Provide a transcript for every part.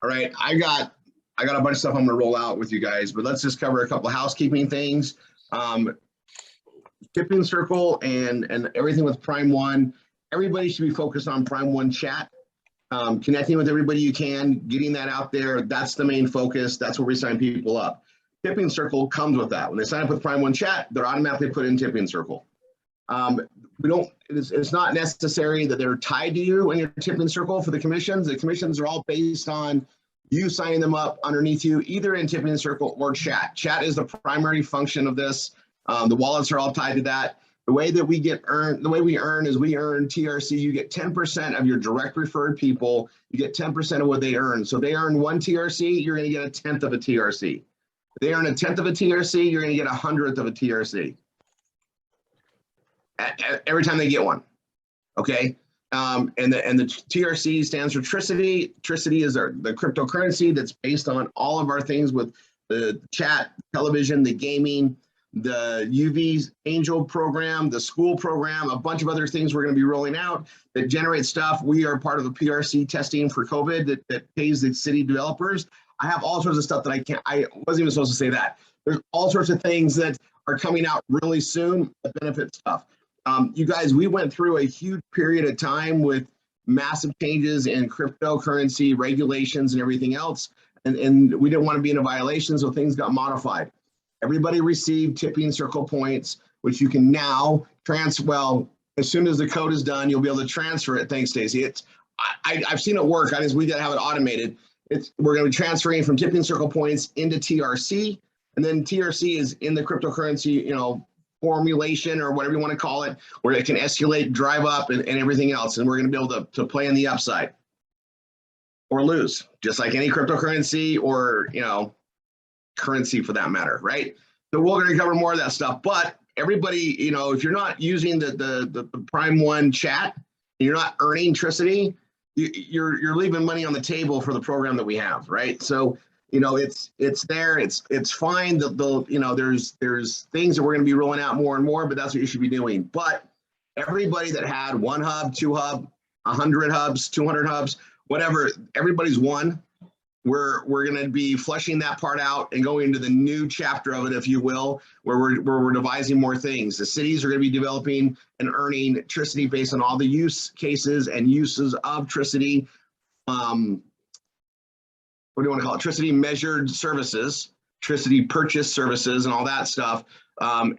All right, I got a bunch of stuff I'm gonna roll out with you guys, but let's just cover a couple of housekeeping things. Tipping Circle and everything with Prime One. Everybody should be focused on Prime One chat. Connecting with everybody you can, getting that out there. That's the main focus. That's where we sign people up. Tipping Circle comes with that. When they sign up with Prime One chat, they're automatically put in Tipping Circle. It's not necessary that they're tied to you in your Tipping Circle for the commissions. The commissions are all based on you signing them up underneath you, either in Tipping Circle or chat. Chat is the primary function of this. The wallets are all tied to that. The way that we earn is we earn TRC. You get 10% of your direct referred people. You get 10% of what they earn. So they earn 1 TRC, you're going to get a 10th of a TRC. They earn a 10th of a TRC, you're going to get a 100th of a TRC. Every time they get one, okay? And the TRC stands for Tricity. Tricity is the cryptocurrency that's based on all of our things with the chat, television, the gaming, the UV Angel program, the school program, a bunch of other things we're going to be rolling out that generate stuff. We are part of the PRC testing for COVID that pays the city developers. I have all sorts of stuff that I wasn't even supposed to say that. There's all sorts of things that are coming out really soon that benefit stuff. You guys, we went through a huge period of time with massive changes in cryptocurrency regulations and everything else. And we didn't want to be in a violation, so things got modified. Everybody received Tipping Circle points, which you can now transfer. Well, as soon as the code is done, you'll be able to transfer it. Thanks, Stacy. I've seen it work. We got to have it automated. We're going to be transferring from Tipping Circle points into TRC, and then TRC is in the cryptocurrency, formulation or whatever you want to call it, where it can escalate, drive up, and everything else. And we're going to be able to play on the upside or lose, just like any cryptocurrency or currency for that matter, right? So we're going to cover more of that stuff. But everybody, if you're not using the Prime One chat, and you're not earning Tricity, you're leaving money on the table for the program that we have, right? So it's there, it's fine. There's things that we're going to be rolling out more and more, but that's what you should be doing. But everybody that had 1 hub, 2 hub, 100 hubs, 200 hubs, whatever, everybody's one. We're going to be fleshing that part out and going into the new chapter of it, if you will, where we're devising more things. The cities are going to be developing and earning Tricity based on all the use cases and uses of Tricity. What do you want to call it? Tricity measured services, Tricity purchase services, and all that stuff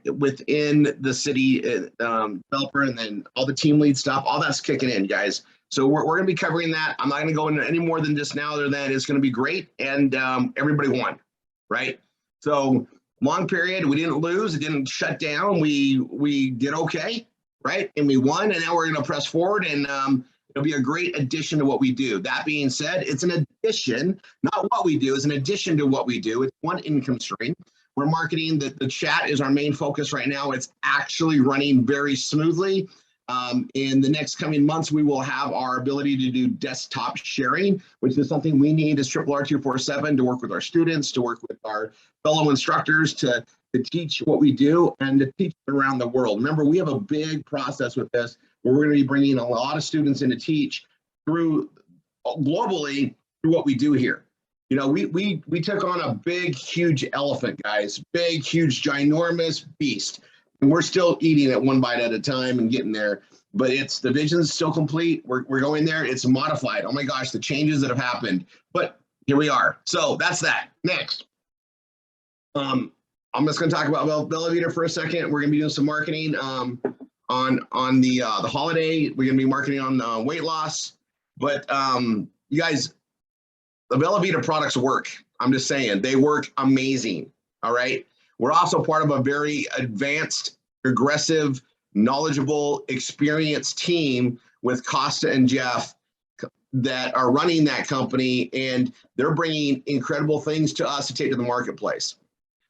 within the city developer, and then all the team lead stuff. All that's kicking in, guys. So we're going to be covering that. I'm not going to go into any more than just now, other than it's going to be great, and everybody won, right? So long period, we didn't lose, it didn't shut down. We did okay, right? And we won, and now we're going to press forward, and it'll be a great addition to what we do. That being said, it's an addition, not what we do, it's an addition to what we do. It's one income stream. We're marketing the chat is our main focus right now. It's actually running very smoothly. In the next coming months, we will have our ability to do desktop sharing, which is something we need as RRR247 to work with our students, to work with our fellow instructors, to teach what we do and to teach around the world. Remember, we have a big process with this where we're going to be bringing a lot of students in to teach through globally through what we do here. We took on a big, huge elephant, guys, big, huge, ginormous beast. And we're still eating it one bite at a time and getting there, but the vision's still complete. We're going there. It's modified. Oh my gosh, the changes that have happened, but here we are. So that's that. Next, I'm just going to talk about Bellavita for a second. We're going to be doing some marketing on the holiday. We're going to be marketing on weight loss, but you guys, the Bellavita products work. I'm just saying they work amazing. All right. We're also part of a very advanced, aggressive, knowledgeable, experienced team with Costa and Jeff that are running that company, and they're bringing incredible things to us to take to the marketplace.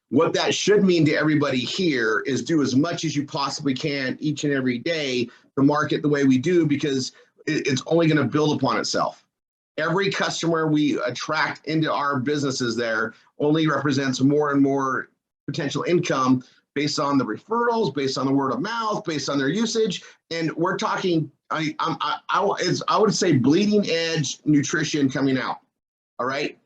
What that should mean to everybody here is do as much as you possibly can each and every day to market the way we do, because it's only going to build upon itself. Every customer we attract into our businesses there only represents more and more potential income based on the referrals, based on the word of mouth, based on their usage. And we're talking, I would say bleeding edge nutrition coming out. All right.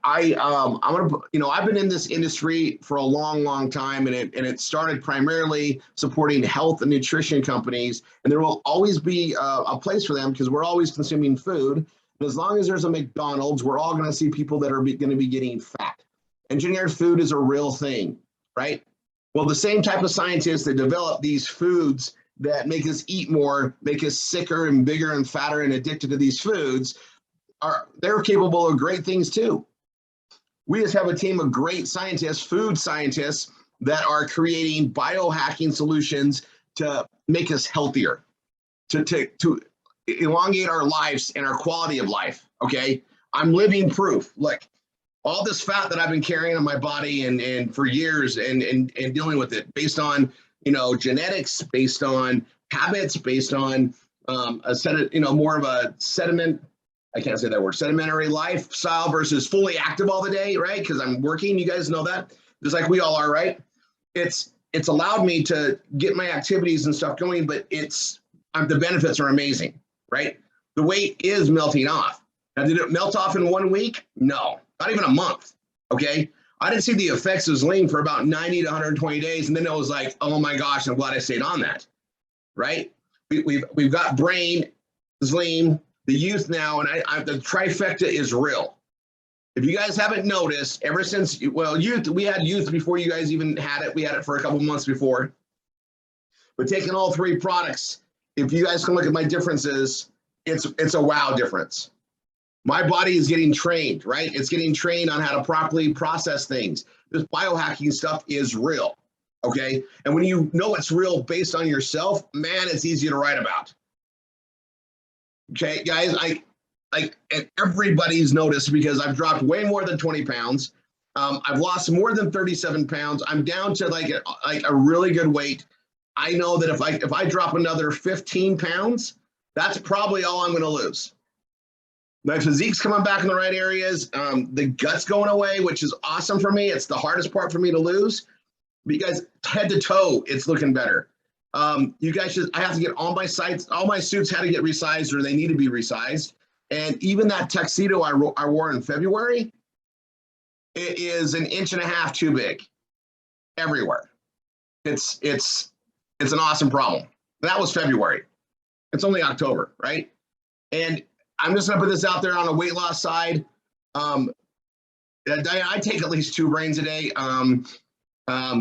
I'm gonna, I've been in this industry for a long, long time, and it started primarily supporting health and nutrition companies, and there will always be a place for them because we're always consuming food. And as long as there's a McDonald's, we're all going to see people that are going to be getting fat. Engineered food is a real thing, right? Well, the same type of scientists that develop these foods that make us eat more, make us sicker and bigger and fatter and addicted to these foods, they're capable of great things too. We just have a team of great scientists, food scientists, that are creating biohacking solutions to make us healthier, to elongate our lives and our quality of life. Okay, I'm living proof. Like, all this fat that I've been carrying on my body and for years and dealing with it based on genetics, based on habits, based on more of a I can't say that word, sedimentary lifestyle versus fully active all the day, right? Because I'm working, you guys know that, just like we all are, right? It's allowed me to get my activities and stuff going, but the benefits are amazing, right? The weight is melting off. Now, did it melt off in 1 week? No, not even a month, okay? I didn't see the effects of lean for about 90 to 120 days, and then it was like, oh my gosh, I'm glad I stayed on that, right? We've got brain, lean, the youth now, and the trifecta is real. If you guys haven't noticed, ever since, youth, we had youth before you guys even had it. We had it for a couple months before. But taking all three products, if you guys can look at my differences, it's a wow difference. My body is getting trained, right? It's getting trained on how to properly process things. This biohacking stuff is real, okay? And when you know it's real based on yourself, man, it's easy to write about. Okay, guys, and everybody's noticed because I've dropped way more than 20 pounds. I've lost more than 37 pounds. I'm down to like a really good weight. I know that if I drop another 15 pounds, that's probably all I'm going to lose. My physique's coming back in the right areas. The gut's going away, which is awesome for me. It's the hardest part for me to lose. Because head to toe, it's looking better. You guys I have to get all my suits had to get resized, or they need to be resized. And even that tuxedo I wore in February, it is 1.5 inches too big everywhere. It's an awesome problem. That was February. It's only October, right? And I'm just gonna put this out there on a weight loss side. I take at least 2 brains a day.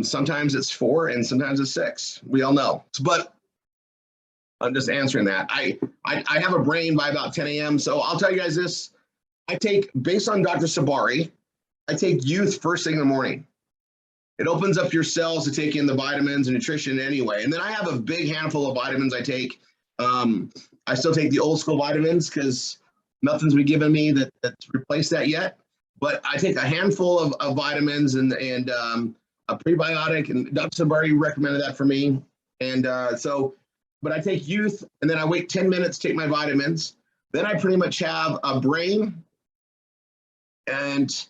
Sometimes it's 4 and sometimes it's 6. We all know. But I'm just answering that. I have a brain by about 10 a.m. So I'll tell you guys this. I take, based on Dr. Sabari, I take youth first thing in the morning. It opens up your cells to take in the vitamins and nutrition anyway. And then I have a big handful of vitamins I take. I still take the old school vitamins because nothing's been given me that's replaced that yet. But I take a handful of vitamins and a prebiotic, and Dr. Sabari recommended that for me. And but I take youth, and then I wait 10 minutes to take my vitamins. Then I pretty much have a brain, and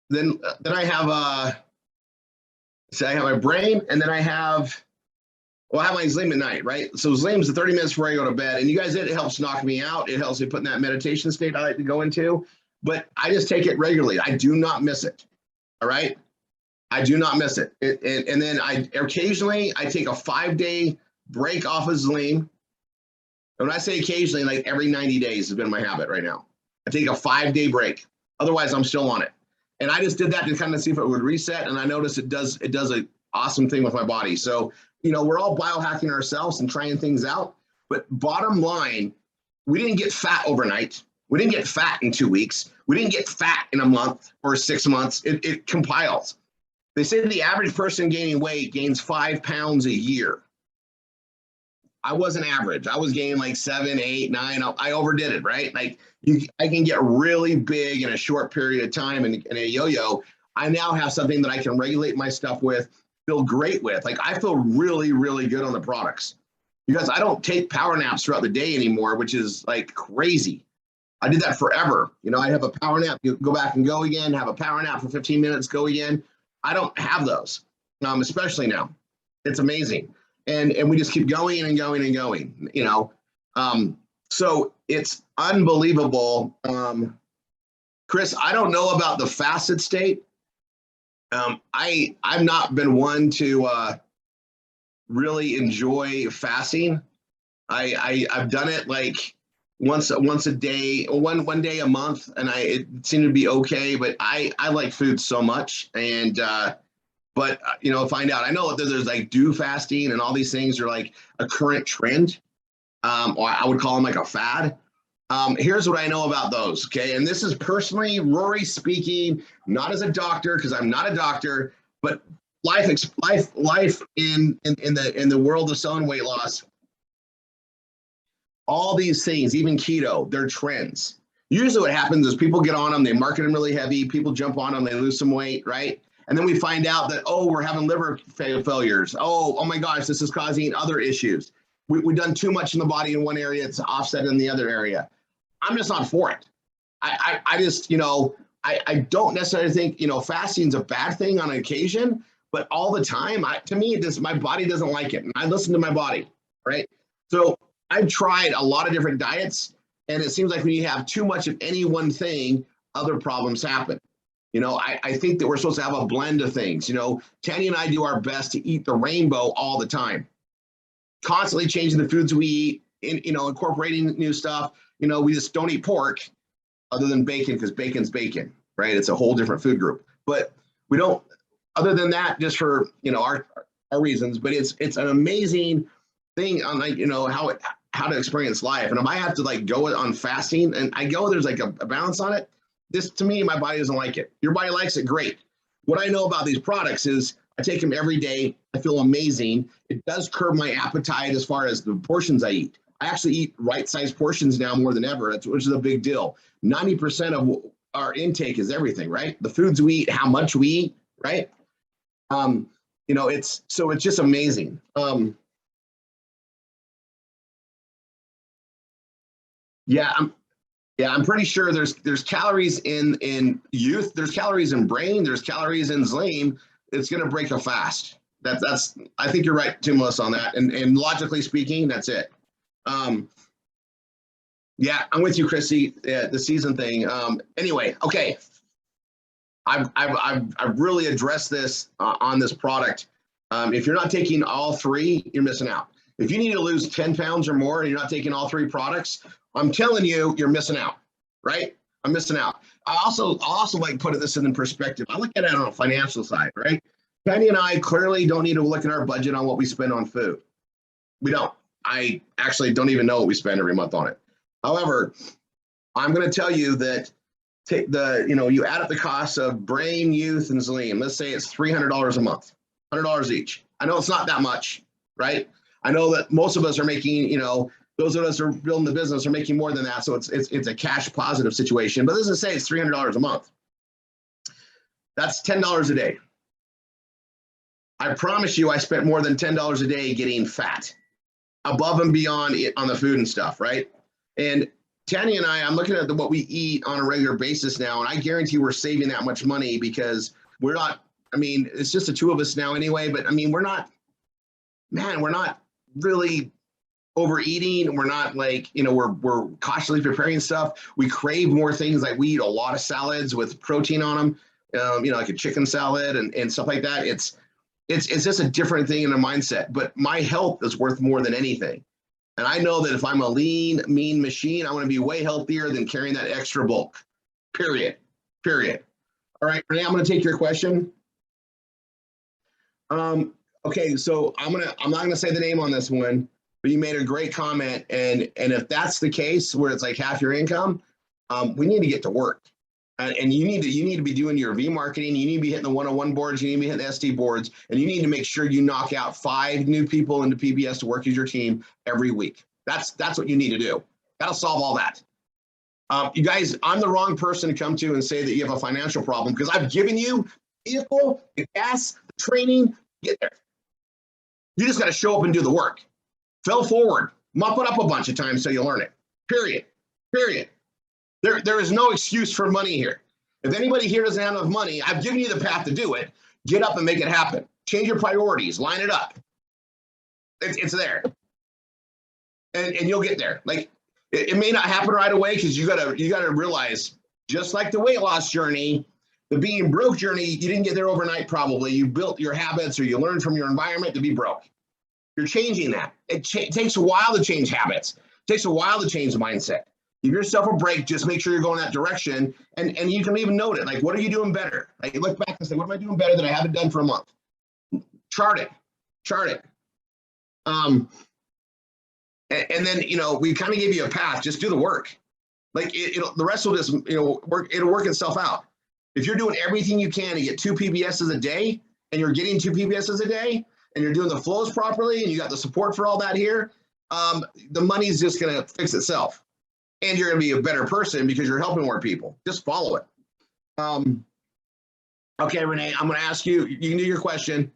then I have I have my brain, and then I have my Zleam at night, right? So Zleam's the 30 minutes before I go to bed. And you guys, it helps knock me out. It helps me put in that meditation state I like to go into. But I just take it regularly. I do not miss it, all right? I do not miss it. And then occasionally I take a 5-day break off of Zleam. And when I say occasionally, like every 90 days has been my habit right now. I take a 5-day break. Otherwise, I'm still on it. And I just did that to kind of see if it would reset. And I noticed it does an awesome thing with my body. So, we're all biohacking ourselves and trying things out. But bottom line, we didn't get fat overnight. We didn't get fat in 2 weeks. We didn't get fat in a month or 6 months. It compiles. They say the average person gaining weight gains 5 pounds a year. I wasn't average. I was gaining like 7, 8, 9. I overdid it, right? Like I can get really big in a short period of time in a yo-yo. I now have something that I can regulate my stuff with, feel great with. Like I feel really, really good on the products because I don't take power naps throughout the day anymore, which is like crazy. I did that forever. I have a power nap, you go back and go again, have a power nap for 15 minutes, go again. I don't have those, especially now. It's amazing. And we just keep going and going and going, So it's unbelievable Chris, I don't know about the fasted state. I've not been one to really enjoy fasting. I've done it like once a day, one day a month, and it seemed to be okay. But I like food so much, and but find out. I know that there's like dew fasting and all these things are like a current trend, or I would call them like a fad. Here's what I know about those, okay? And this is personally Rory speaking, not as a doctor, because I'm not a doctor, but life in the world of selling weight loss. All these things, even keto, they're trends. Usually what happens is people get on them, they market them really heavy, people jump on them, they lose some weight, right? And then we find out that, oh, we're having liver failures. Oh my gosh, this is causing other issues. We've done too much in the body in one area, it's offset in the other area. I'm just not for it. I just, I don't necessarily think, fasting is a bad thing on occasion, but all the time, to me, my body doesn't like it. And I listen to my body, right? So I've tried a lot of different diets, and it seems like when you have too much of any one thing, other problems happen. I think that we're supposed to have a blend of things. Tanya and I do our best to eat the rainbow all the time, constantly changing the foods we eat, incorporating new stuff. We just don't eat pork other than bacon, because bacon's bacon, right? It's a whole different food group. But we don't, other than that, just for, our reasons. But it's an amazing thing on how to experience life. And if I have to go on fasting and there's like a balance on it, this, to me, my body doesn't like it. Your body likes it, great. What I know about these products is I take them every day. I feel amazing. It does curb my appetite as far as the portions I eat. I actually eat right-sized portions now more than ever, which is a big deal. 90% of our intake is everything, right? The foods we eat, how much we eat, right? It's just amazing. I'm pretty sure there's calories in youth, there's calories in brain, there's calories in Zlame. It's going to break a fast. That's I think you're right, Timlis, on that. And logically speaking, that's it. Yeah, I'm with you, Chrissy. The season thing. Anyway, okay. I've really addressed this on this product. If you're not taking all three, you're missing out. If you need to lose 10 pounds or more and you're not taking all three products, I'm telling you, you're missing out, right? I'm missing out. I also like putting this in perspective. I look at it on a financial side, right? Penny and I clearly don't need to look at our budget on what we spend on food. We don't. I actually don't even know what we spend every month on it. However, I'm going to tell you that you add up the costs of brain, youth, and Zleme. Let's say it's $300 a month, $100 each. I know it's not that much, right? I know that most of us are making, those of us who are building the business are making more than that. So it's a cash positive situation. But let's just say it's $300 a month. That's $10 a day. I promise you, I spent more than $10 a day getting fat, above and beyond it on the food and stuff, right? And Tanya and I'm looking at what we eat on a regular basis now, and I guarantee we're saving that much money because we're not, it's just the two of us now anyway, but we're not really overeating. We're not we're cautiously preparing stuff. We crave more things, like we eat a lot of salads with protein on them, like a chicken salad and stuff like that. It's just a different thing in the mindset, but my health is worth more than anything. And I know that if I'm a lean, mean machine, I want to be way healthier than carrying that extra bulk, period. All right, Renee, I'm going to take your question. Okay, so I'm not going to say the name on this one, but you made a great comment. And if that's the case where it's like half your income, we need to get to work. And you need to be doing your V marketing. You need to be hitting the 101 boards. You need to be hitting the SD boards, and you need to make sure you knock out 5 new people into PBS to work as your team every week. That's what you need to do. That'll solve all that. You guys, I'm the wrong person to come to and say that you have a financial problem, because I've given you the vehicle, the gas, the training. Get there. You just got to show up and do the work. Fail forward. Mop it up a bunch of times so you learn it. Period. There is no excuse for money here. If anybody here doesn't have enough money, I've given you the path to do it. Get up and make it happen. Change your priorities. Line it up. It's there. And you'll get there. Like, it may not happen right away, because you gotta realize Just like the weight loss journey, the being broke journey, you didn't get there overnight probably. You built your habits or you learned from your environment to be broke. You're changing that. It takes a while to change habits. It takes a while to change mindset. Give yourself a break. Just make sure you're going that direction. And you can even note it. Like, what are you doing better? Like, you look back and say, what am I doing better that I haven't done for a month? Chart it. And then, we kind of give you a path. Just do the work. Like, the rest will just, work. It'll work itself out. If you're doing everything you can to get 2 PBSs a day, and you're getting 2 PBSs a day, and you're doing the flows properly, and you got the support for all that here, the money's just going to fix itself. And you're going to be a better person because you're helping more people. Just follow it. Okay, Renee, I'm going to ask you, you can do your question.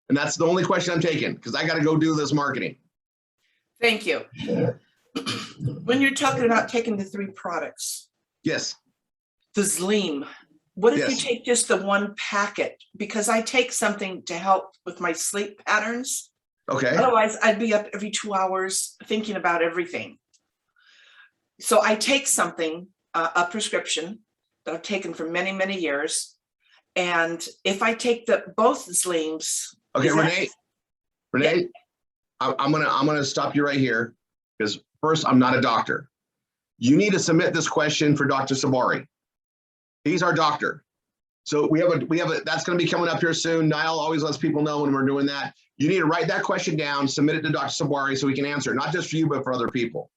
And that's the only question I'm taking because I got to go do this marketing. Thank you. When you're talking about taking the 3 products. Yes. The Zleam. What if you take just the 1 packet? Because I take something to help with my sleep patterns. Okay. Otherwise, I'd be up every 2 hours thinking about everything. So I take something, a prescription that I've taken for many, many years. And if I take both Zleams. Okay, Renee, yeah. I'm gonna stop you right here because first, I'm not a doctor. You need to submit this question for Dr. Sabari. He's our doctor. So we have a that's going to be coming up here soon. Niall always lets people know when we're doing that. You need to write that question down, submit it to Dr. Sabari so we can answer it, not just for you, but for other people.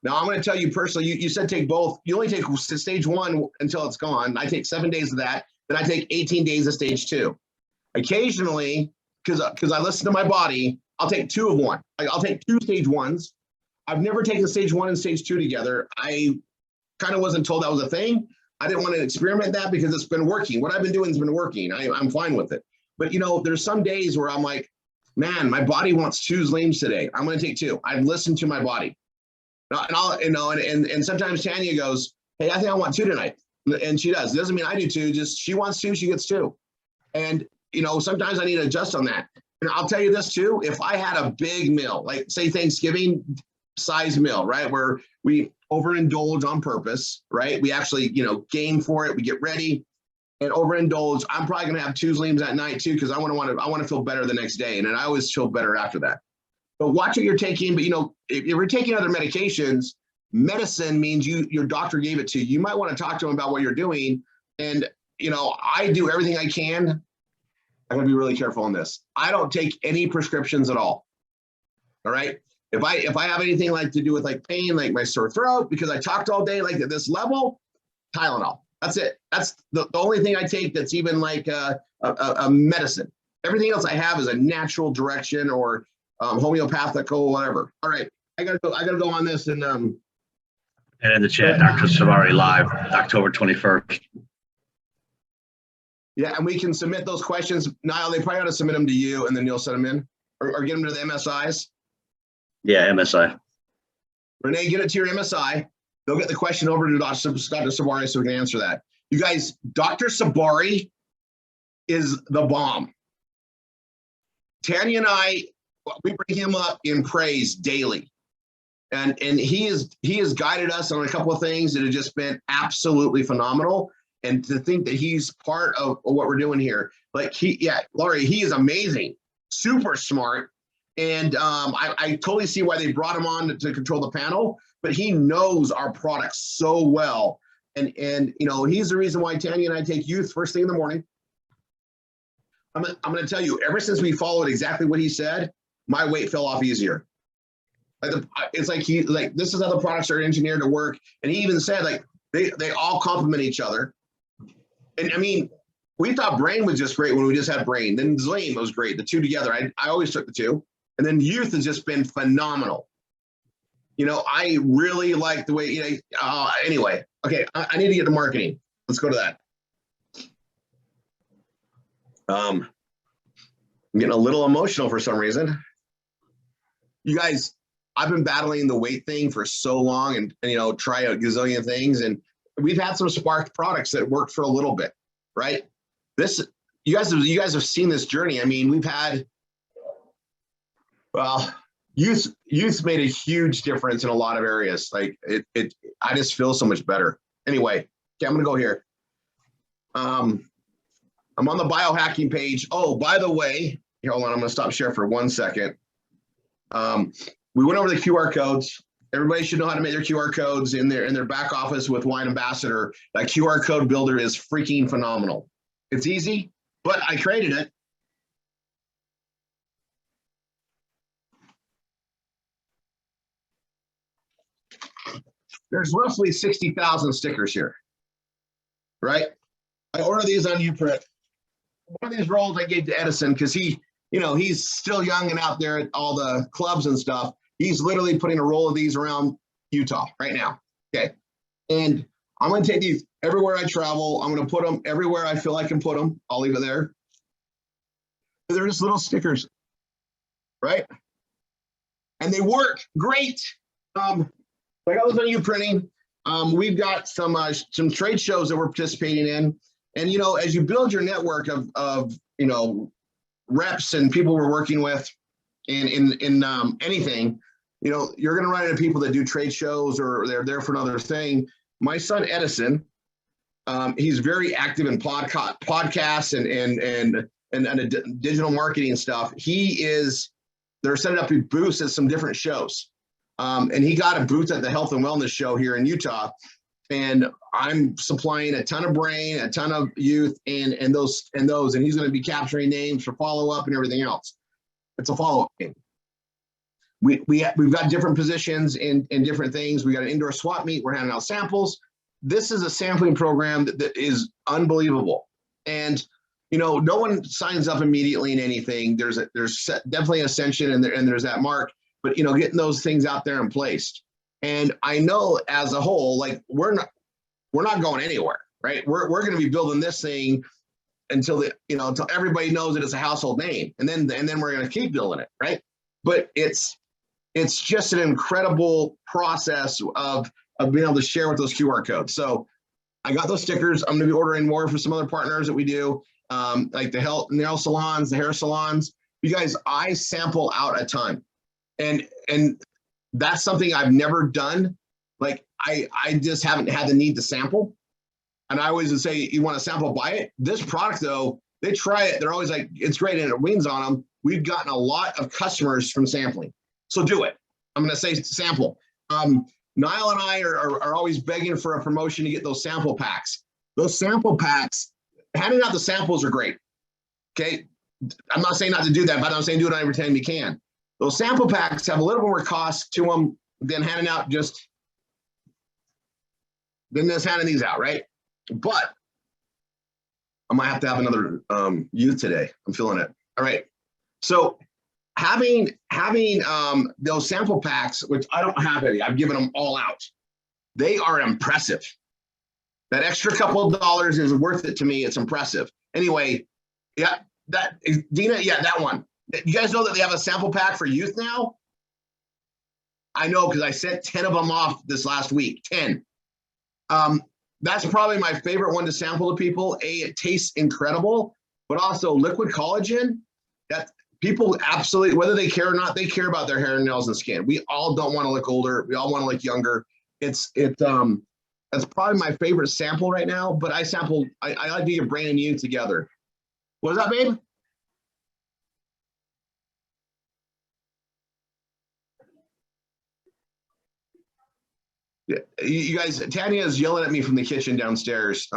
Now, I'm going to tell you personally, you said take both. You only take stage 1 until it's gone. I take 7 days of that. Then I take 18 days of stage 2. Occasionally, because I listen to my body, I'll take 2 of one. I'll take 2 stage 1s. I've never taken stage 1 and stage 2 together. I kind of wasn't told that was a thing. I didn't want to experiment that because it's been working. What I've been doing has been working. I'm fine with it. But there's some days where I'm like, man, my body wants 2 Zleams today. I'm going to take 2. I've listened to my body. And sometimes Tanya goes, hey, I think I want 2 tonight. And she does. It doesn't mean I do 2. Just she wants 2, she gets 2. And sometimes I need to adjust on that. And I'll tell you this too, if I had a big meal, like say Thanksgiving size meal, right, where we overindulge on purpose, right? We actually, game for it, we get ready and overindulge. I'm probably gonna have 2 Zleams at night too, because I want to feel better the next day. And then I always feel better after that. But watch what you're taking. But if you're taking other medications, medicine means your doctor gave it to you. You might want to talk to him about what you're doing. And I do everything I can. I'm gonna be really careful on this. I don't take any prescriptions at all. All right. If I have anything like to do with like pain, like my sore throat, because I talked all day, like at this level, Tylenol. That's it. That's the only thing I take that's even like a medicine. Everything else I have is a natural direction or homeopathic or whatever. All right. I gotta go on this and in the chat, Dr. Sabari live, October 21st. Yeah, and we can submit those questions. Niall, they probably ought to submit them to you, and then you'll send them in, or get them to the MSIs. Yeah, MSI. Renee, get it to your MSI. They'll get the question over to Dr. Sabari so we can answer that. You guys, Dr. Sabari is the bomb. Tanya and I, we bring him up in praise daily. And he has guided us on a couple of things that have just been absolutely phenomenal. And to think that he's part of what we're doing here, like Laurie, he is amazing, super smart. And I totally see why they brought him on to control the panel, but he knows our products so well. And he's the reason why Tanya and I take youth first thing in the morning. I'm going to tell you, ever since we followed exactly what he said, my weight fell off easier. It's like this is how the products are engineered to work. And he even said like they all complement each other. And I mean, we thought brain was just great when we just had brain. Then Zleam was great, the 2 together. I always took the 2. And then youth has just been phenomenal. I really like the way, anyway, okay, I need to get to marketing. Let's go to that. I'm getting a little emotional for some reason. You guys, I've been battling the weight thing for so long and try a gazillion things. And we've had some spark products that worked for a little bit, right? You guys have seen this journey. I mean, we've had, youth made a huge difference in a lot of areas. Like I just feel so much better. Anyway, Okay, I'm gonna go here. I'm on the biohacking page. Oh, by the way, here, hold on, I'm gonna stop share for 1 second. We went over the QR codes. Everybody should know how to make their QR codes in their back office with Wine Ambassador. That QR code builder is freaking phenomenal. It's easy, but I created it. There's roughly 60,000 stickers here, right? I order these on Uprint. One of these rolls I gave to Edison because he's still young and out there at all the clubs and stuff. He's literally putting a roll of these around Utah right now. Okay. And I'm going to take these everywhere I travel. I'm going to put them everywhere I feel I can put them. I'll leave it there. They're just little stickers, right? And they work great. I got those on Uprinting. We've got some trade shows that we're participating in. And, as you build your network of reps and people we're working with in anything, you're going to run into people that do trade shows or they're there for another thing. My son, Edison, he's very active in podcasts and digital marketing stuff. They're setting up booths at some different shows. And he got a booth at the Health and Wellness Show here in Utah. And I'm supplying a ton of brain, a ton of youth, and those, and he's going to be capturing names for follow-up and everything else. It's a follow-up game. We've got different positions in different things. We got an indoor swap meet. We're handing out samples. This is a sampling program that is unbelievable. And no one signs up immediately in anything. There's definitely ascension and there's that mark. But getting those things out there and placed. And I know as a whole, like we're not going anywhere, right? We're going to be building this thing until until everybody knows that it's a household name, and then we're going to keep building it, right? But it's just an incredible process of being able to share with those QR codes. So I got those stickers. I'm going to be ordering more for some other partners that we do, like the nail salons, the hair salons. You guys, I sample out a ton. And that's something I've never done. Like I just haven't had the need to sample. And I always would say, you want to sample, buy it. This product though, they try it. They're always like, it's great. And it wins on them. We've gotten a lot of customers from sampling. So do it. I'm going to say sample. Niall and I are always begging for a promotion to get those sample packs. Those sample packs, handing out the samples are great. Okay. I'm not saying not to do that, but I'm saying do it every time you can. Those sample packs have a little more cost to them than handing out than handing these out, right? But I might have to have another youth today. I'm feeling it. All right. So having those sample packs, which I don't have any, I've given them all out. They are impressive. That extra couple of dollars is worth it to me. It's impressive. Anyway, yeah, Dina, yeah, that one. You guys know that they have a sample pack for youth now? I know because I sent 10 of them off this last week, 10. That's probably my favorite one to sample to people. It tastes incredible, but also liquid collagen. That people absolutely, whether they care or not, they care about their hair and nails and skin. We all don't want to look older. We all want to look younger. That's probably my favorite sample right now, but I like to get brain and you together. What is that, babe? Yeah, you guys, Tanya is yelling at me from the kitchen downstairs.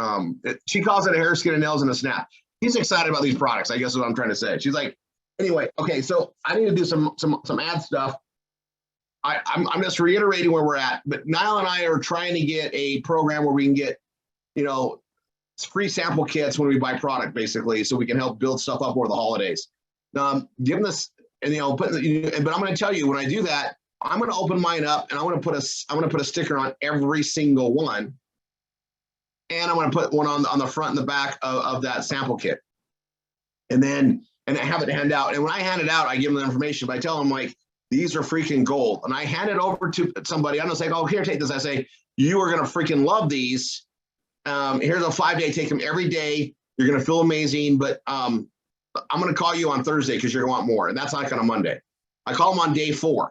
She calls it a hair, skin, and nails and a snap. He's excited about these products, I guess is what I'm trying to say. She's like, anyway, okay, so I need to do some ad stuff. I'm just reiterating where we're at, but Niall and I are trying to get a program where we can get, free sample kits when we buy product, basically, so we can help build stuff up over the holidays. Given this, and but I'm going to tell you when I do that, I'm going to open mine up and I'm going to put a sticker on every single one, and I'm going to put one on the front and the back of that sample kit, and I have it hand out. And when I hand it out, I give them the information, but I tell them like, these are freaking gold. And I hand it over to somebody. I'm not saying, oh, here, take this. I say, you are going to freaking love these. Here's a 5-day, take them every day. You're going to feel amazing, but I'm going to call you on Thursday because you're going to want more. And that's like on a Monday. I call them on day 4.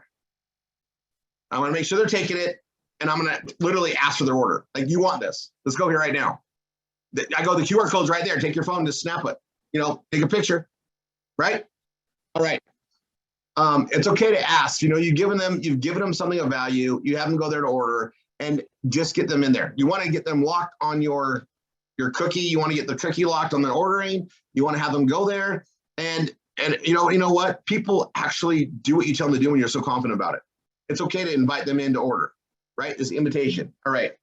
I want to make sure they're taking it. and I'm gonna literally ask for their order. Like, you want this? Let's go here right now. I go, the QR code's right there. Take your phone, just snap it. Take a picture, right? All right. It's okay to ask. You've given them something of value. You have them go there to order, and just get them in there. You want to get them locked on your cookie. You want to get the cookie locked on the ordering. You want to have them go there, and you know what? People actually do what you tell them to do when you're so confident about it. It's okay to invite them in to order, right? It's invitation. All right.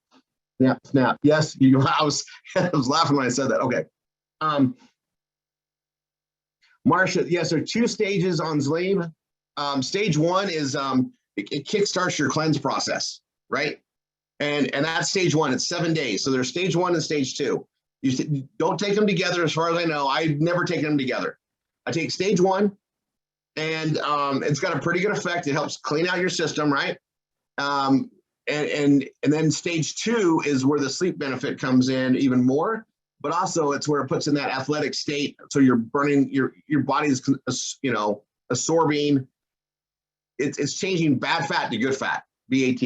Snap. Yes, I was laughing when I said that. Okay. Marcia, yes, there are 2 stages on Zleam. Stage 1 is it kickstarts your cleanse process, right? And that's stage 1. It's 7 days. So there's stage 1 and stage 2. You don't take them together, as far as I know. I've never taken them together. I take stage 1, and it's got a pretty good effect. It helps clean out your system, right? And then stage 2 is where the sleep benefit comes in even more. But also it's where it puts in that athletic state. So you're burning, your body's, absorbing. It's changing bad fat to good fat, BAT.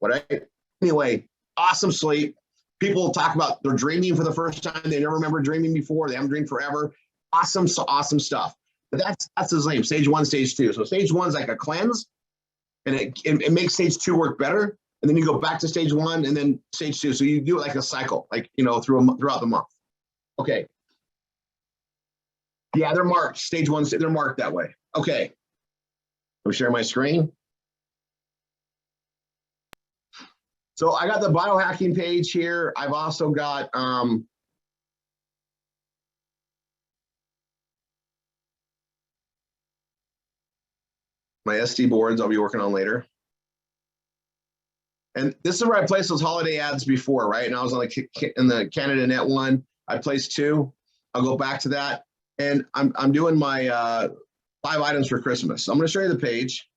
Right? Anyway, awesome sleep. People talk about they're dreaming for the first time. They never remember dreaming before. They haven't dreamed forever. Awesome stuff. But that's the same. Stage 1, stage 2. So stage 1 is like a cleanse, and it makes stage 2 work better. And then you go back to stage 1 and then stage 2. So you do it like a cycle, throughout the month. Okay. Yeah, they're marked. Stage 1, they're marked that way. Okay. Let me share my screen. So I got the biohacking page here. I've also got my SD boards I'll be working on later. And this is where I placed those holiday ads before, right? And I was on in the Canada Net one. I placed 2. I'll go back to that. And I'm doing my 5 items for Christmas. So I'm going to show you the page.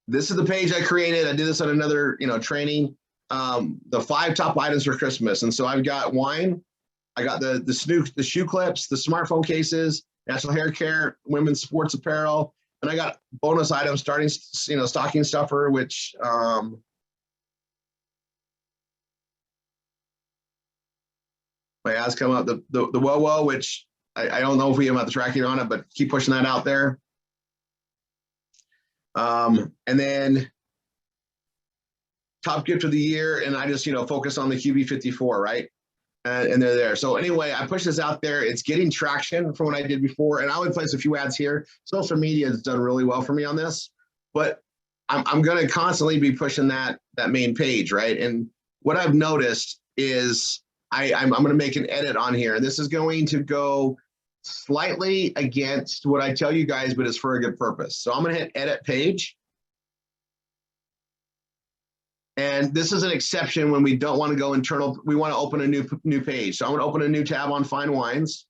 This is the page I created. I did this on another, training. The 5 top items for Christmas. And so I've got wine. I got the shoe clips, the smartphone cases, natural hair care, women's sports apparel, and I got bonus items starting, stocking stuffer, which my ads come up, the Whoa, which I don't know if we have the tracking on it, but keep pushing that out there. And then top gift of the year, and I just focus on the QV54, right? And they're there. So anyway, I push this out there. It's getting traction from what I did before, and I would place a few ads here. Social media has done really well for me on this, but I'm going to constantly be pushing that main page, right? And what I've noticed is I'm going to make an edit on here. This is going to go slightly against what I tell you guys, but it's for a good purpose. So I'm going to hit edit page. And this is an exception when we don't want to go internal. We want to open a new page. So I'm going to open a new tab on Fine Wines.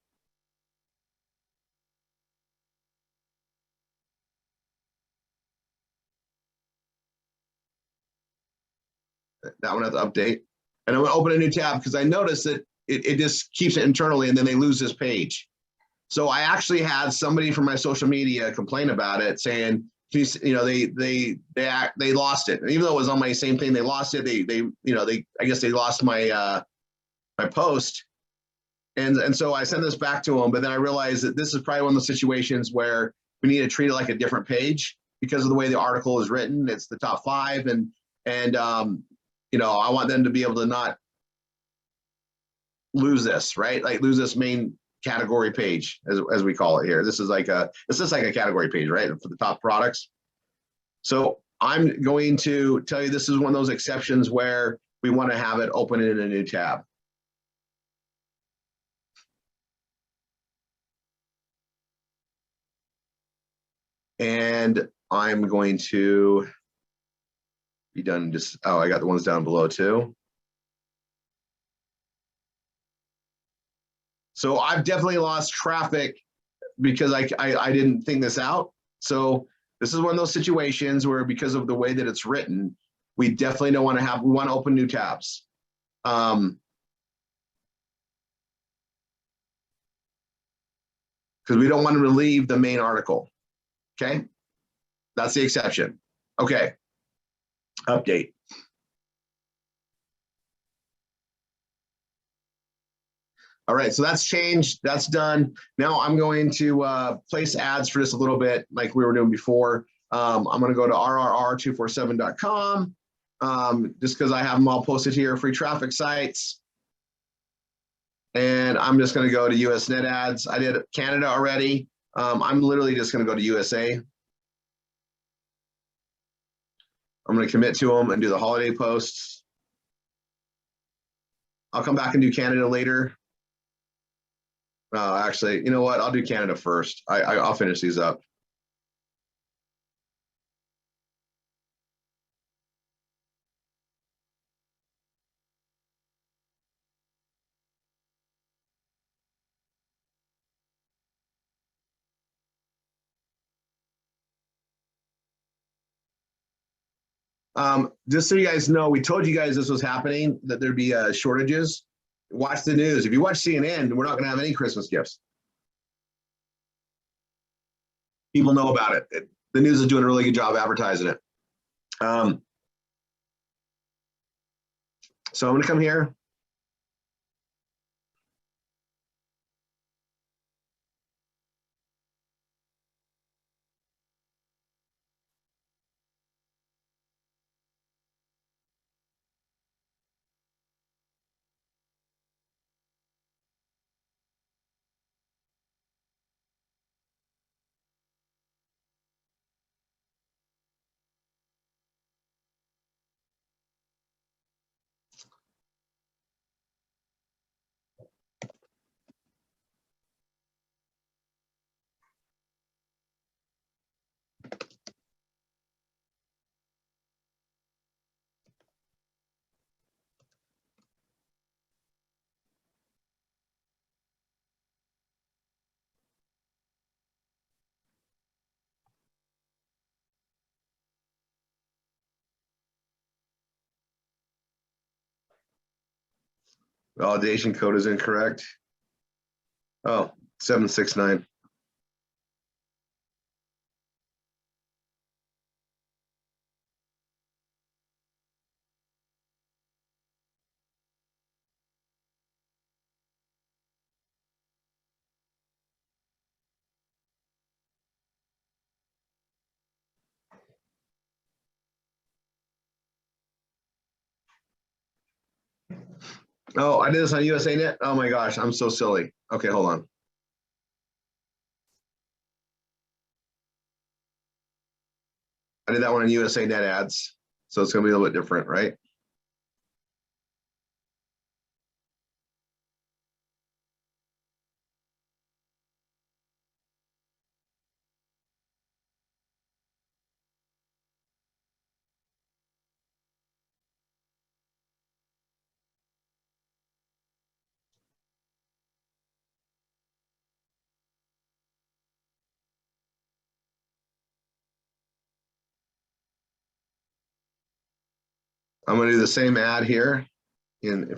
That one has to update. And I'm going to open a new tab because I noticed that it just keeps it internally and then they lose this page. So I actually had somebody from my social media complain about it, saying, they lost it. And even though it was on my same thing, they lost it. I guess they lost my my post. And so I sent this back to them, but then I realized that this is probably one of those situations where we need to treat it like a different page because of the way the article is written. It's the top 5, and I want them to be able to not lose this, right? Like lose this main category page, as we call it here. This is like a category page, right, for the top products. So I'm going to tell you this is one of those exceptions where we want to have it open in a new tab. And I'm going to be done I got the ones down below too. So I've definitely lost traffic because I didn't think this out. So this is one of those situations where, because of the way that it's written, we definitely don't want to we want to open new tabs. because we don't want them to leave the main article. Okay, that's the exception. Okay, update. All right, so that's changed. That's done. Now I'm going to place ads for this a little bit like we were doing before. I'm going to go to RRR247.com just because I have them all posted here, free traffic sites. And I'm just going to go to US Net Ads. I did Canada already. I'm literally just going to go to USA. I'm going to commit to them and do the holiday posts. I'll come back and do Canada later. Actually, you know what? I'll do Canada first. I'll finish these up. Just so you guys know, we told you guys this was happening, that there'd be shortages. Watch the news. If you watch CNN, we're not going to have any Christmas gifts. People know about it. The news is doing a really good job advertising it. So I'm going to come here. Validation code is incorrect. Oh, 769. Oh, I did this on USA Net. Oh my gosh, I'm so silly. Okay, hold on. I did that one on USA Net Ads. So it's going to be a little bit different, right? I'm going to do the same ad here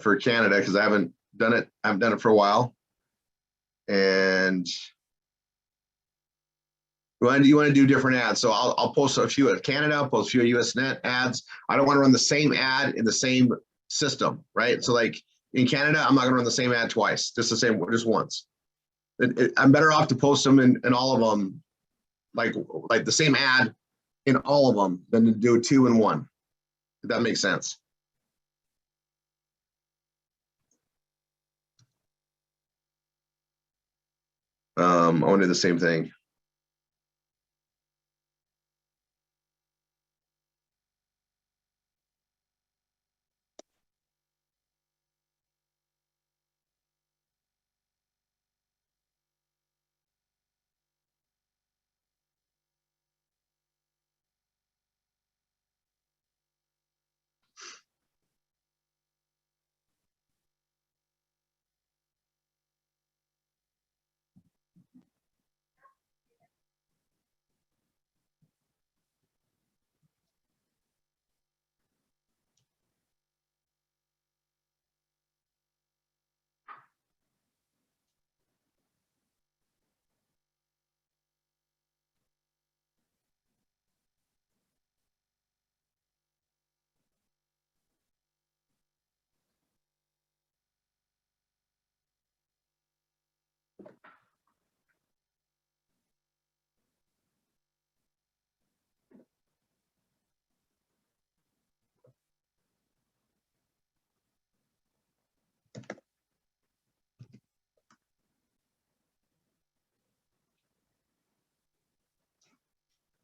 for Canada because I haven't done it. I haven't done it for a while. And you want to do different ads. So I'll post a few at Canada, I'll post a few US Net ads. I don't want to run the same ad in the same system, right? So like in Canada, I'm not going to run the same ad twice, just once. I'm better off to post them in all of them, like the same ad in all of them than to do 2 in 1. If that makes sense. I want to do the same thing.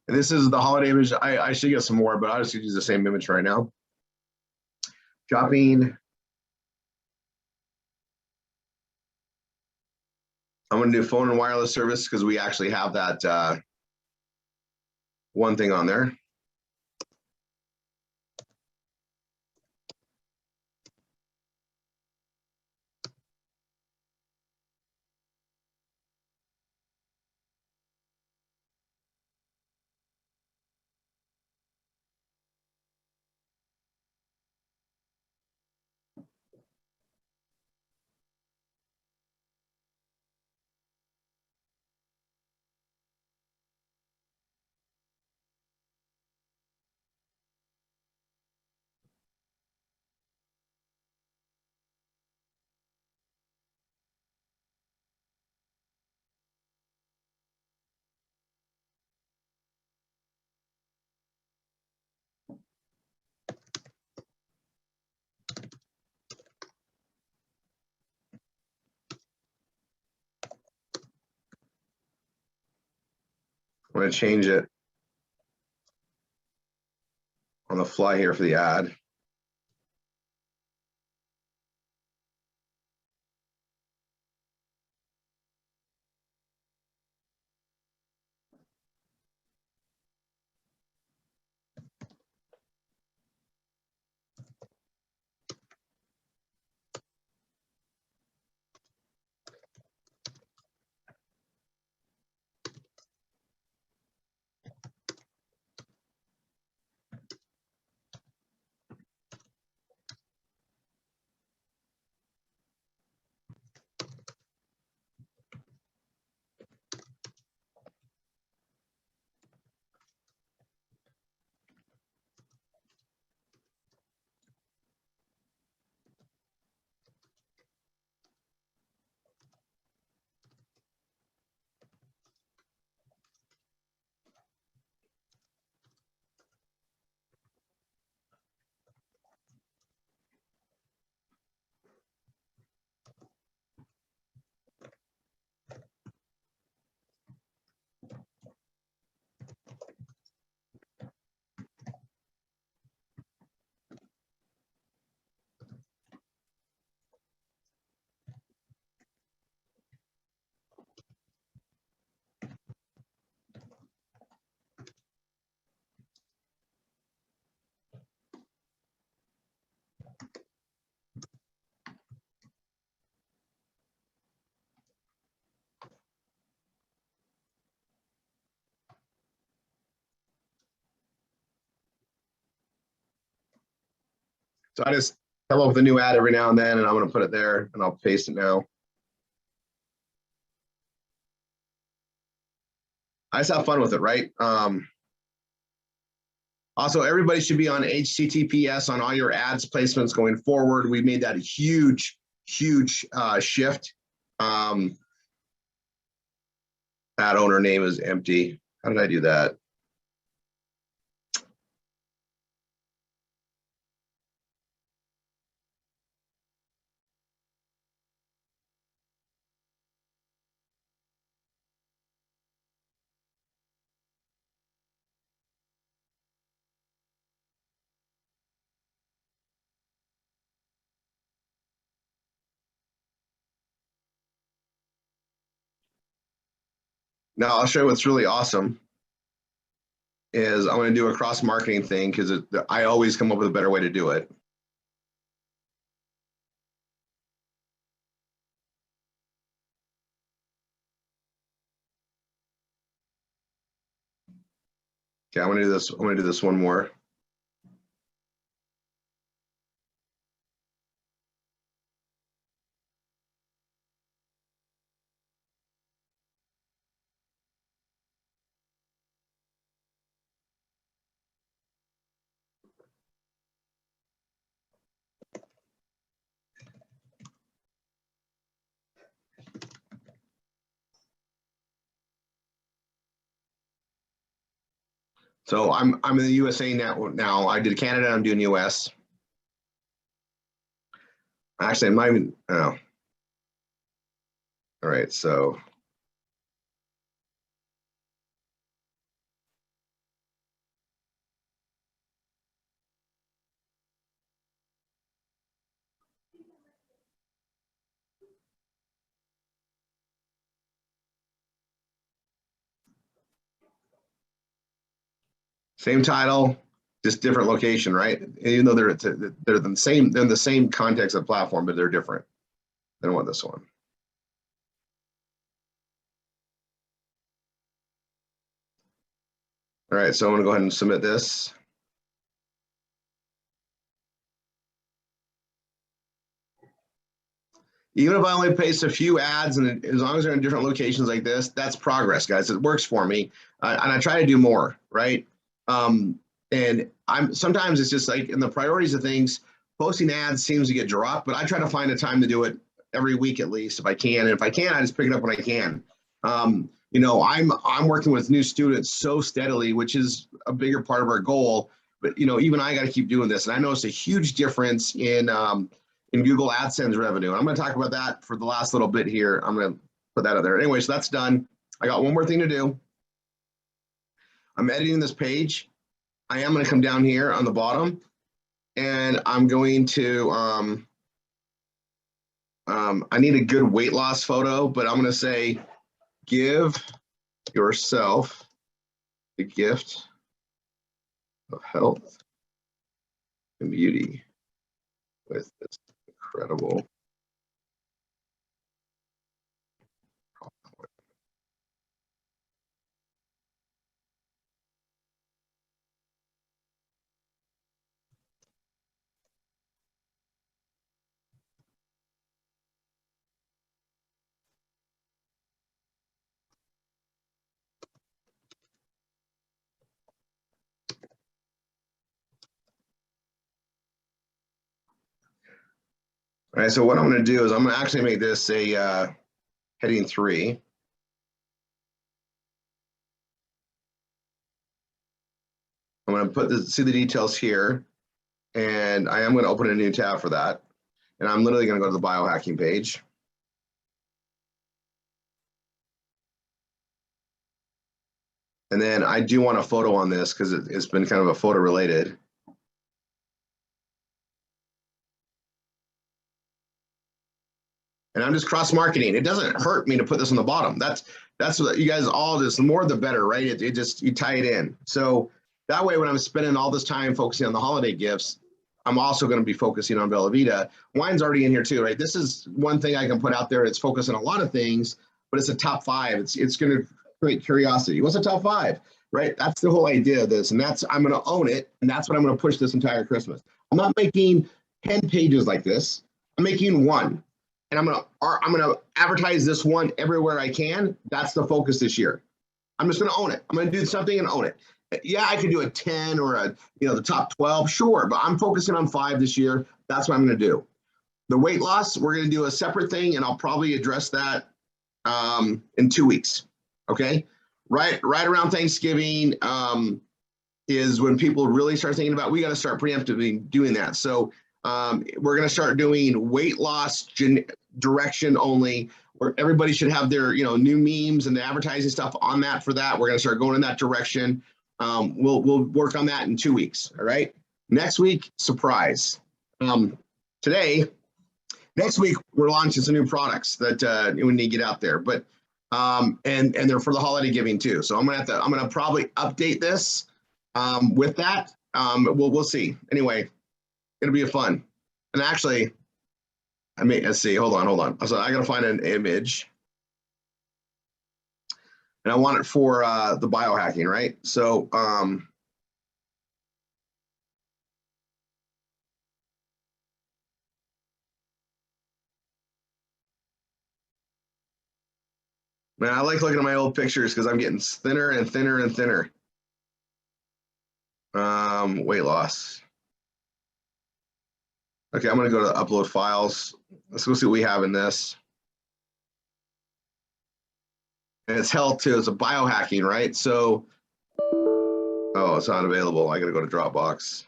And this is the holiday image. I should get some more, but I'll just use the same image right now. Shopping. I'm going to do phone and wireless service because we actually have that one thing on there. I'm going to change it on the fly here for the ad. So I just come up with a new ad every now and then, and I'm going to put it there, and I'll paste it now. I just have fun with it, right? Also, everybody should be on HTTPS on all your ads placements going forward. We made that a huge shift. Ad owner name is empty. How did I do that? Now I'll show you what's really awesome is I'm going to do a cross marketing thing because I always come up with a better way to do it. Okay, I'm going to do this. I'm going to do this one more. So I'm in the USA now. I did Canada. I'm doing US. Actually, I'm not even. Oh. All right. So Same title, just different location, right? Even though they're in the same context of platform, but they're different. I don't want this one. All right, so I'm gonna go ahead and submit this. Even if I only paste a few ads, and as long as they're in different locations like this, that's progress, guys. It works for me, and I try to do more, right? And sometimes it's just like in the priorities of things, posting ads seems to get dropped, but I try to find a time to do it every week at least if I can. And if I can, I just pick it up when I can. You know, I'm working with new students so steadily, which is a bigger part of our goal. But you know, even I got to keep doing this, and I noticed a huge difference in Google AdSense revenue. And I'm going to talk about that for the last little bit here. I'm going to put that out there. Anyway, so that's done. I got one more thing to do. I'm editing this page. I am going to come down here on the bottom, and I'm going to, I need a good weight loss photo, but I'm going to say, give yourself the gift of health and beauty with this incredible All right, so what I'm going to do is I'm going to actually make this a heading 3. I'm going to see the details here, and I am going to open a new tab for that. And I'm literally going to go to the biohacking page. And then I do want a photo on this because it's been kind of a photo related. And I'm just cross marketing. It doesn't hurt me to put this on the bottom. That's what you guys all just, the more the better, right? It just, you tie it in. So that way, when I'm spending all this time focusing on the holiday gifts, I'm also going to be focusing on Bella Vita. Wine's already in here too, right? This is one thing I can put out there. It's focused on a lot of things, but it's a top 5. It's going to create curiosity. What's a top 5, right? That's the whole idea of this. And I'm going to own it. And that's what I'm going to push this entire Christmas. I'm not making 10 pages like this. I'm making one. And I'm gonna advertise this one everywhere I can. That's the focus this year. I'm just gonna own it. I'm gonna do something and own it. Yeah, I could do a 10 or the top 12, sure, but I'm focusing on 5 this year. That's what I'm gonna do. The weight loss, we're gonna do a separate thing, and I'll probably address that in 2 weeks. Okay, right around Thanksgiving is when people really start thinking about. We got to start preemptively doing that. So we're going to start doing weight loss direction only, where everybody should have their new memes and the advertising stuff on that. For that, we're going to start going in that direction. We'll work on that in 2 weeks. All right. Next week, surprise. Next week we're launching some new products that we need to get out there. But and they're for the holiday giving too. So I'm gonna probably update this with that. We'll see. Anyway. It'll be fun. And actually, let's see, hold on. So I gotta find an image. And I want it for the biohacking, right? So man, I like looking at my old pictures because I'm getting thinner and thinner and thinner. Weight loss. Okay, I'm gonna go to upload files. Let's go see what we have in this. And it's health too. It's a biohacking, right? So, oh, it's not available. I gotta go to Dropbox.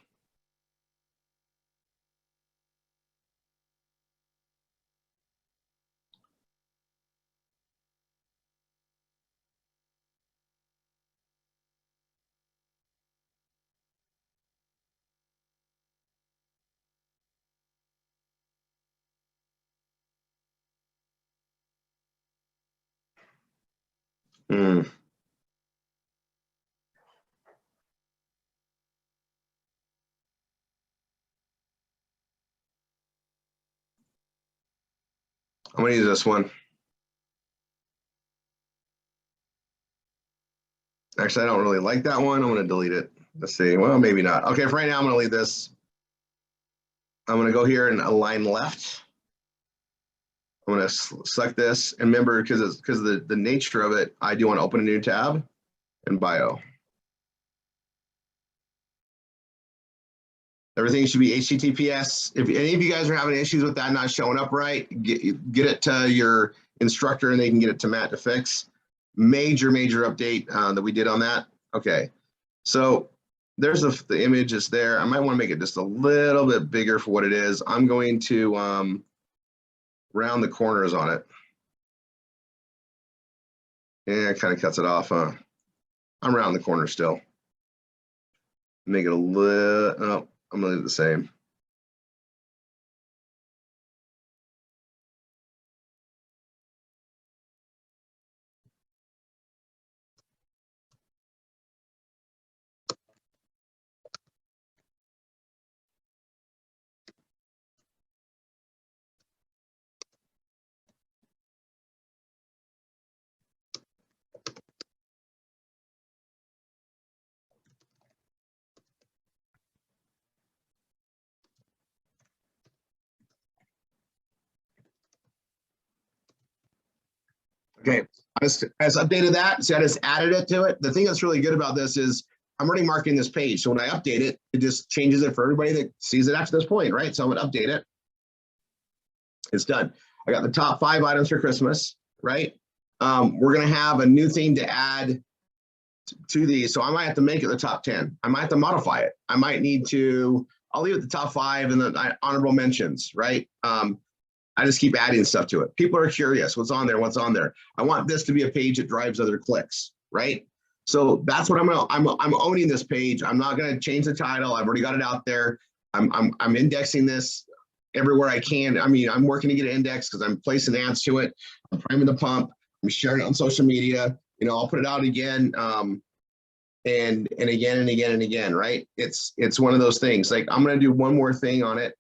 Hmm. I'm gonna use this one. Actually, I don't really like that one. I'm gonna delete it. Let's see. Well, maybe not. Okay, for right now, I'm gonna leave this. I'm gonna go here and align left. I'm gonna select this, and remember, because the nature of it, I do want to open a new tab in bio. Everything should be HTTPS. If any of you guys are having issues with that not showing up right, get it to your instructor and they can get it to Matt to fix. Major update that we did on that. Okay, so there's the image is there. I might want to make it just a little bit bigger for what it is. I'm going to round the corners on it. Yeah, it kind of cuts it off, huh? I'm rounding the corner still. Make it a little, oh, I'm gonna leave it the same. Okay, I just updated that. So I just added it to it. The thing that's really good about this is I'm already marking this page. So when I update it, it just changes it for everybody that sees it after this point, right? So I'm gonna update it. It's done. I got the top 5 items for Christmas, right? We're gonna have a new thing to add to these. So I might have to make it the top 10. I might have to modify it. I might need to, I'll leave it the top 5 and the honorable mentions, right? I just keep adding stuff to it. People are curious, what's on there, what's on there. I want this to be a page that drives other clicks, right? So that's what I'm owning this page. I'm not gonna change the title. I've already got it out there. I'm indexing this everywhere I can. I mean, I'm working to get it indexed because I'm placing ads to it. I'm priming the pump. I'm sharing it on social media. You know, I'll put it out again and again and again and again, right? It's one of those things. Like I'm gonna do one more thing on it.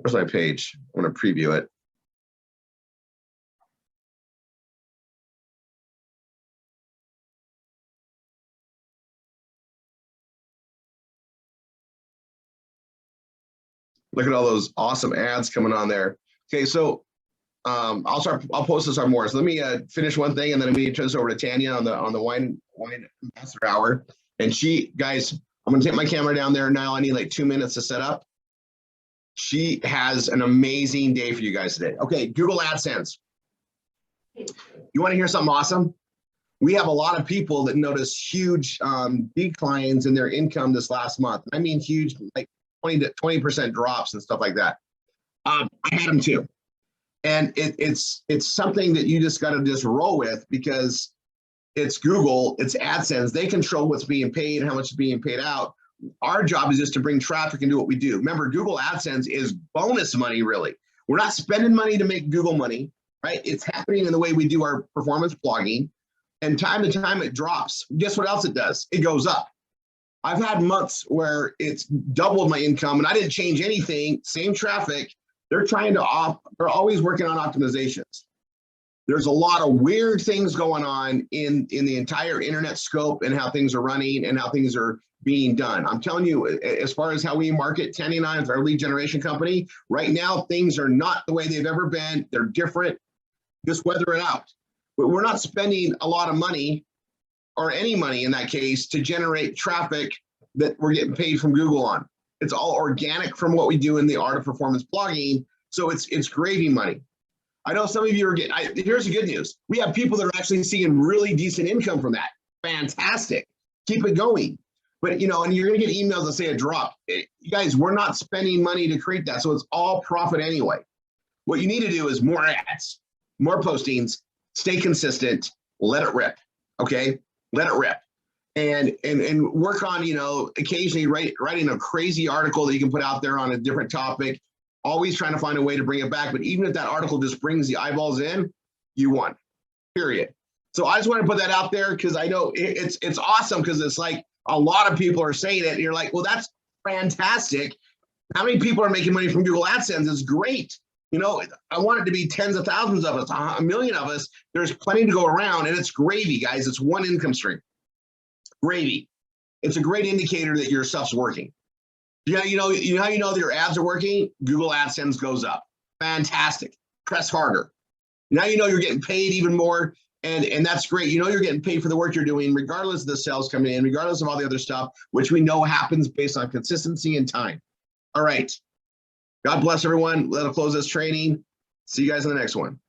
Where's my page? I'm gonna preview it. Look at all those awesome ads coming on there. Okay, so I'll post this on more. So let me finish one thing and then I'm gonna turn this over to Tanya on the wine ambassador hour. And guys, I'm gonna take my camera down there now. I need like 2 minutes to set up. She has an amazing day for you guys today. Okay, Google AdSense. You want to hear something awesome? We have a lot of people that notice huge declines in their income this last month. I mean, huge, like 20% drops and stuff like that. I had them too. And it's something that you just got to just roll with because it's Google, it's AdSense. They control what's being paid and how much is being paid out. Our job is just to bring traffic and do what we do. Remember, Google AdSense is bonus money, really. We're not spending money to make Google money, right? It's happening in the way we do our performance blogging. And time to time it drops. Guess what else it does? It goes up. I've had months where it's doubled my income and I didn't change anything, same traffic. They're always working on optimizations. There's a lot of weird things going on in the entire internet scope and how things are running and how things are being done. I'm telling you, as far as how we market 1099 with our lead generation company, right now, things are not the way they've ever been. They're different. Just weather it out. But we're not spending a lot of money or any money in that case to generate traffic that we're getting paid from Google on. It's all organic from what we do in the art of performance blogging. So it's gravy money. I know some of you are getting, here's the good news. We have people that are actually seeing really decent income from that. Fantastic. Keep it going. But, you know, and you're going to get emails that say a drop. You guys, we're not spending money to create that. So it's all profit anyway. What you need to do is more ads, more postings, stay consistent, let it rip. Okay. Let it rip. And work on, you know, occasionally writing a crazy article that you can put out there on a different topic, always trying to find a way to bring it back. But even if that article just brings the eyeballs in, you won, period. So I just want to put that out there because I know it's awesome because it's like a lot of people are saying it and you're like, well, that's fantastic. How many people are making money from Google AdSense? It's great. You know, I want it to be tens of thousands of us, a million of us. There's plenty to go around, and it's gravy, guys. It's one income stream. Gravy. It's a great indicator that your stuff's working. Yeah, you know how you know that your ads are working? Google AdSense goes up. Fantastic. Press harder. Now you know you're getting paid even more, and that's great. You know you're getting paid for the work you're doing, regardless of the sales coming in, regardless of all the other stuff, which we know happens based on consistency and time. All right. God bless everyone. That'll close this training. See you guys in the next one.